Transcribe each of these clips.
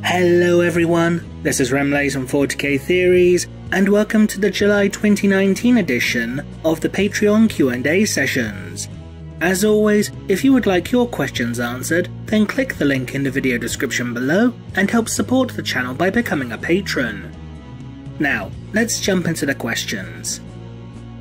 Hello everyone, this is Remlays from 40k Theories, and welcome to the July 2019 edition of the Patreon Q&A sessions. As always, if you would like your questions answered, then click the link in the video description below and help support the channel by becoming a patron. Now, let's jump into the questions.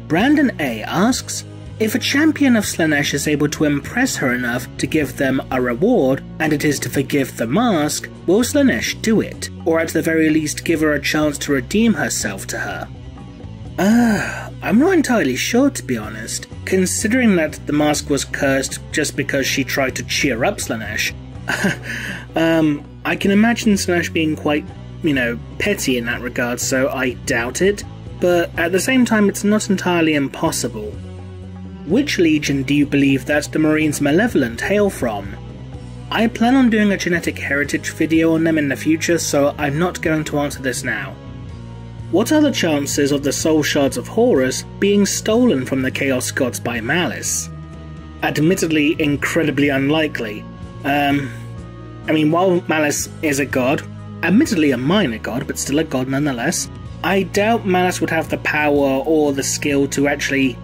Brandon A asks, if a champion of Slaanesh is able to impress her enough to give them a reward, and it is to forgive the mask, will Slaanesh do it, or at the very least give her a chance to redeem herself to her? I'm not entirely sure, to be honest, considering that the mask was cursed just because she tried to cheer up Slaanesh. I can imagine Slaanesh being quite, petty in that regard, so I doubt it, but at the same time it's not entirely impossible. Which legion do you believe that the Marines Malevolent hail from? I plan on doing a genetic heritage video on them in the future, so I'm not going to answer this now. What are the chances of the Soul Shards of Horus being stolen from the Chaos Gods by Malice? Admittedly, incredibly unlikely. While Malice is a god, admittedly a minor god, but still a god nonetheless, I doubt Malice would have the power or the skill to actually,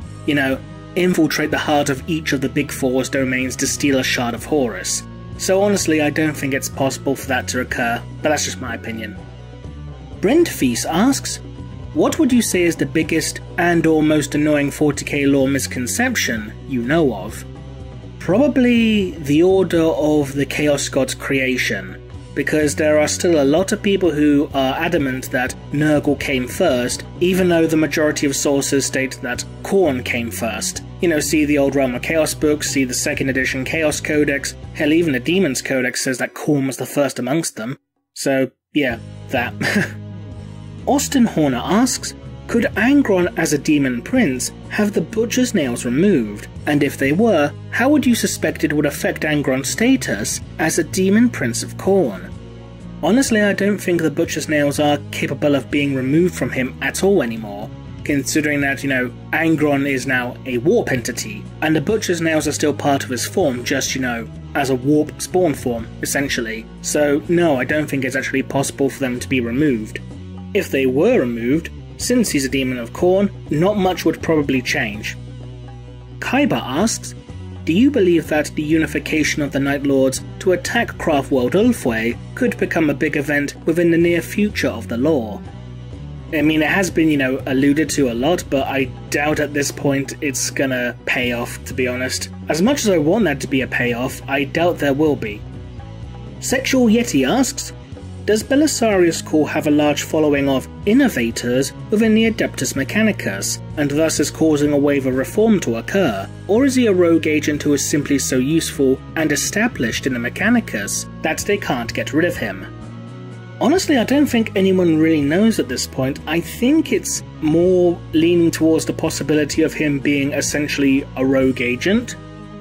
infiltrate the heart of each of the Big Four's domains to steal a Shard of Horus. So honestly, I don't think it's possible for that to occur, but that's just my opinion. Brent Feast asks, what would you say is the biggest and or most annoying 40k lore misconception you know of? Probably the order of the Chaos God's creation, because there are still a lot of people who are adamant that Nurgle came first, even though the majority of sources state that Khorne came first. See the old Realm of Chaos books, see the 2nd edition Chaos Codex, hell even the Demon's Codex says that Khorne was the first amongst them. So yeah, that. Austin Horner asks, could Angron as a demon prince have the Butcher's Nails removed? And if they were, how would you suspect it would affect Angron's status as a demon prince of Khorne? Honestly, I don't think the Butcher's Nails are capable of being removed from him at all anymore, considering that, Angron is now a warp entity, and the Butcher's Nails are still part of his form, just, as a warp spawn form, essentially. So no, I don't think it's actually possible for them to be removed. If they were removed, since he's a demon of Khorne, not much would probably change. Kaiba asks, do you believe that the unification of the Night Lords to attack Craftworld Ulthwé could become a big event within the near future of the lore? It has been, alluded to a lot, but I doubt at this point it's gonna pay off, to be honest. As much as I want that to be a payoff, I doubt there will be. Sexual Yeti asks, does Belisarius Cawl have a large following of innovators within the Adeptus Mechanicus, and thus is causing a wave of reform to occur, or is he a rogue agent who is simply so useful and established in the Mechanicus that they can't get rid of him? Honestly, I don't think anyone really knows at this point. I think it's more leaning towards the possibility of him being essentially a rogue agent.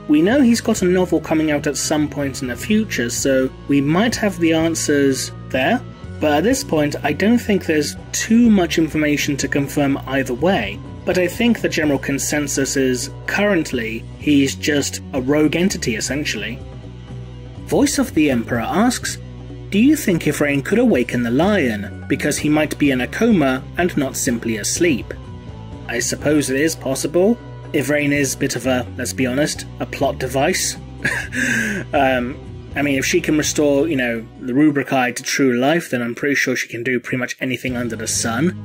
We know he's got a novel coming out at some point in the future, so we might have the answers there, but at this point I don't think there's too much information to confirm either way, but I think the general consensus is currently he's just a rogue entity essentially. Voice of the Emperor asks, do you think Yvraine could awaken the lion, because he might be in a coma and not simply asleep? I suppose it is possible. Yvraine is a bit of a, let's be honest, a plot device. If she can restore, the Rubric Eye to true life, then I'm pretty sure she can do pretty much anything under the sun.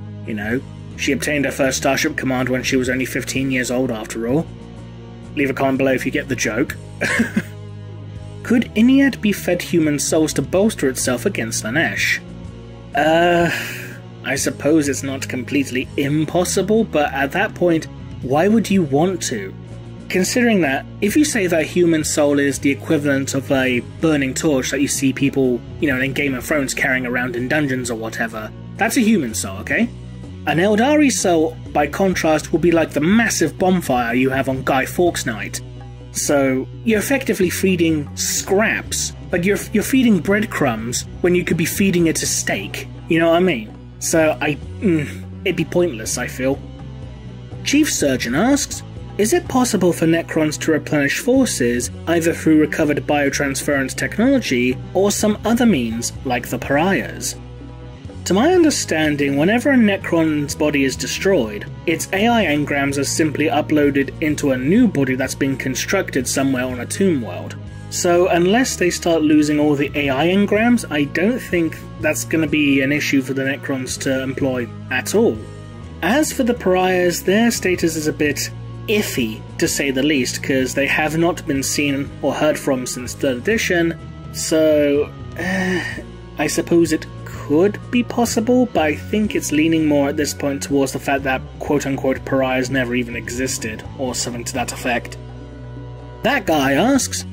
She obtained her first Starship Command when she was only 15 years old after all. Leave a comment below if you get the joke. Could Ynnead be fed human souls to bolster itself against Slaanesh? I suppose it's not completely impossible, but at that point, why would you want to? Considering that, if you say that a human soul is the equivalent of a burning torch that you see people, in Game of Thrones carrying around in dungeons or whatever, that's a human soul, okay? An Eldari soul, by contrast, will be like the massive bonfire you have on Guy Fawkes Night. So, you're effectively feeding scraps, but you're feeding breadcrumbs when you could be feeding it a steak, you know what I mean? So, it'd be pointless, I feel. Chief Surgeon asks, Is it possible for Necrons to replenish forces either through recovered biotransference technology or some other means, like the Pariahs? To my understanding, whenever a Necron's body is destroyed, its AI engrams are simply uploaded into a new body that's been constructed somewhere on a tomb world. So unless they start losing all the AI engrams, I don't think that's going to be an issue for the Necrons to employ at all. As for the Pariahs, their status is a bit iffy, to say the least, because they have not been seen or heard from since 3rd edition, so I suppose it could be possible, but I think it's leaning more at this point towards the fact that quote-unquote Pariahs never even existed, or something to that effect. That guy asks,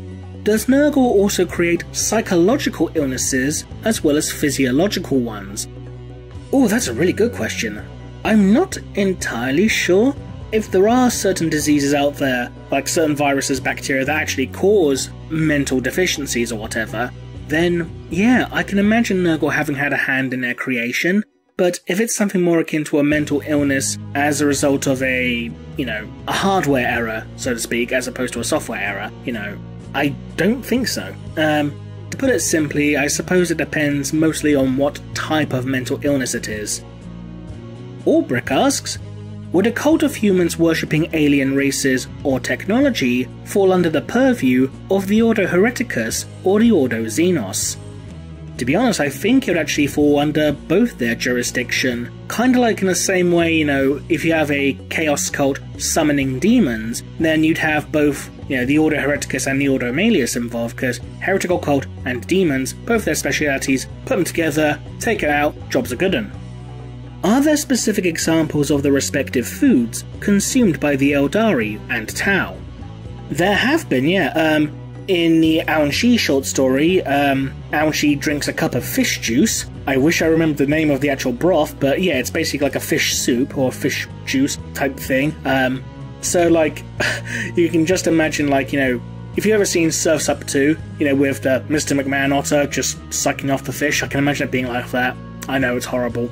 does Nurgle also create psychological illnesses as well as physiological ones? Oh, that's a really good question. I'm not entirely sure. If there are certain diseases out there, like certain viruses, bacteria, that actually cause mental deficiencies or whatever, then yeah, I can imagine Nurgle having had a hand in their creation. But if it's something more akin to a mental illness as a result of a hardware error, so to speak, as opposed to a software error, I don't think so. To put it simply, I suppose it depends mostly on what type of mental illness it is. Albrick asks, would a cult of humans worshipping alien races or technology fall under the purview of the Ordo Hereticus or the Ordo Xenos? To be honest, I think it would actually fall under both their jurisdiction. Kinda like in the same way, if you have a chaos cult summoning demons, then you'd have both, the Ordo Hereticus and the Ordo Malleus involved, because heretical cult and demons, both their specialities, put them together, take it out, job's a good un. Are there specific examples of the respective foods consumed by the Eldari and Tau? There have been, yeah. In the Aounshi short story, Aounshi drinks a cup of fish juice. I wish I remembered the name of the actual broth, but yeah, it's basically like a fish soup or fish juice type thing. So you can just imagine, if you've ever seen Surf's Up 2, with the Mr. McMahon otter just sucking off the fish, I can imagine it being like that. I know, it's horrible.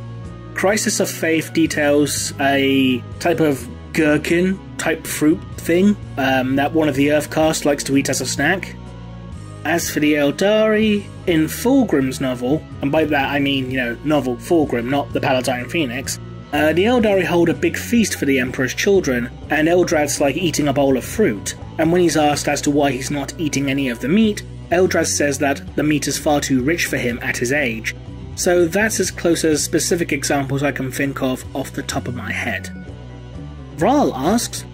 Crisis of Faith details a type of gherkin type fruit thing that one of the Earthcast likes to eat as a snack. As for the Eldari, in Fulgrim's novel, and by that I mean, novel Fulgrim, not the Paladine Phoenix, the Eldari hold a big feast for the Emperor's children, and Eldrad's eating a bowl of fruit, and when he's asked as to why he's not eating any of the meat, Eldrad says that the meat is far too rich for him at his age. So that's as close as specific examples I can think of off the top of my head. Vral asks,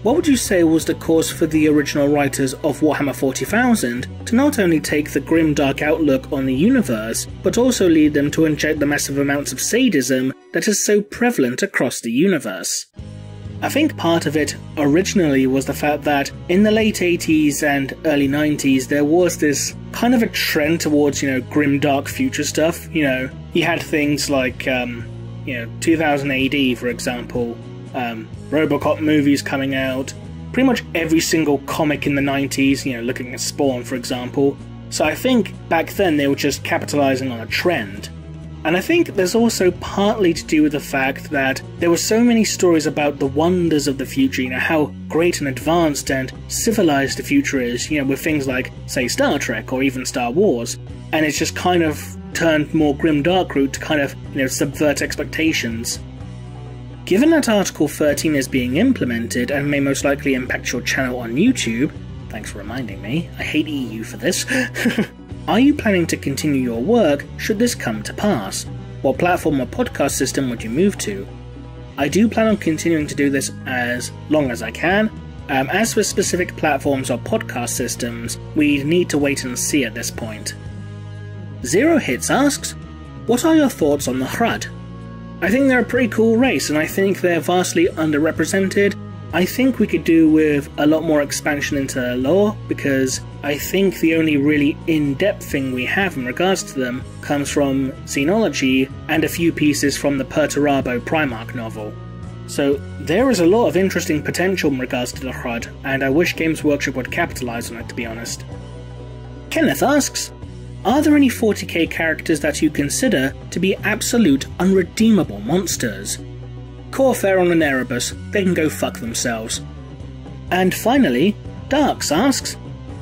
what would you say was the cause for the original writers of Warhammer 40,000 to not only take the grim dark outlook on the universe, but also lead them to inject the massive amounts of sadism that is so prevalent across the universe? I think part of it originally was the fact that in the late 80s and early 90s there was this kind of a trend towards, grim dark future stuff. You had things like, 2000 AD, for example, Robocop movies coming out, pretty much every single comic in the 90s, looking at Spawn, for example. So I think back then they were just capitalizing on a trend. And I think there's also partly to do with the fact that there were so many stories about the wonders of the future, how great and advanced and civilized the future is, with things like, say, Star Trek or even Star Wars, and it's just kind of turned more grim-dark route to kind of, subvert expectations. Given that Article 13 is being implemented and may most likely impact your channel on YouTube, thanks for reminding me, I hate EU for this, are you planning to continue your work should this come to pass? What platform or podcast system would you move to? I do plan on continuing to do this as long as I can. As for specific platforms or podcast systems, we need to wait and see at this point. Zero Hits asks, what are your thoughts on the Hrud? I think they're a pretty cool race, and I think they're vastly underrepresented. I think we could do with a lot more expansion into their lore, because I think the only really in-depth thing we have in regards to them comes from Xenology and a few pieces from the Perturabo Primarch novel. So there is a lot of interesting potential in regards to the Hrud, and I wish Games Workshop would capitalize on it, to be honest. Kenneth asks, are there any 40k characters that you consider to be absolute unredeemable monsters? Corphaeron and Erebus, they can go fuck themselves. And finally, Darks asks,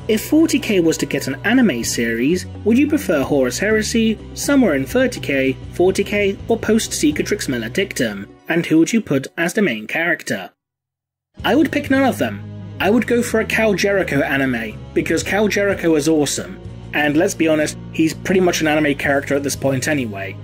if 40k was to get an anime series, would you prefer Horus Heresy, Somewhere in 30k, 40k, or Post-Cicatrix Maledictum? And who would you put as the main character? I would pick none of them. I would go for a Cal Jericho anime, because Cal Jericho is awesome. And let's be honest, he's pretty much an anime character at this point anyway.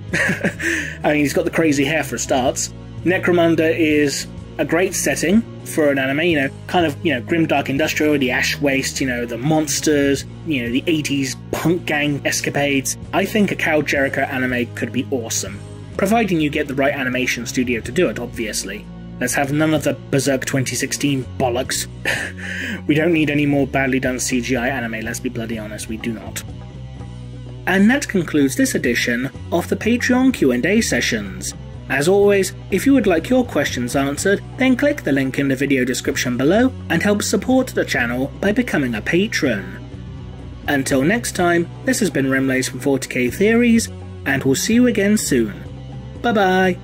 I mean, he's got the crazy hair for starts. Necromunda is a great setting for an anime, kind of, grimdark industrial, the ash waste, the monsters, the 80s punk gang escapades. I think a Cal Jericho anime could be awesome. Providing you get the right animation studio to do it, obviously. Let's have none of the Berserk 2016 bollocks. We don't need any more badly done CGI anime, let's be bloody honest, we do not. And that concludes this edition of the Patreon Q&A sessions. As always, if you would like your questions answered, then click the link in the video description below and help support the channel by becoming a patron. Until next time, this has been Remlace from 40k Theories, and we'll see you again soon. Bye bye!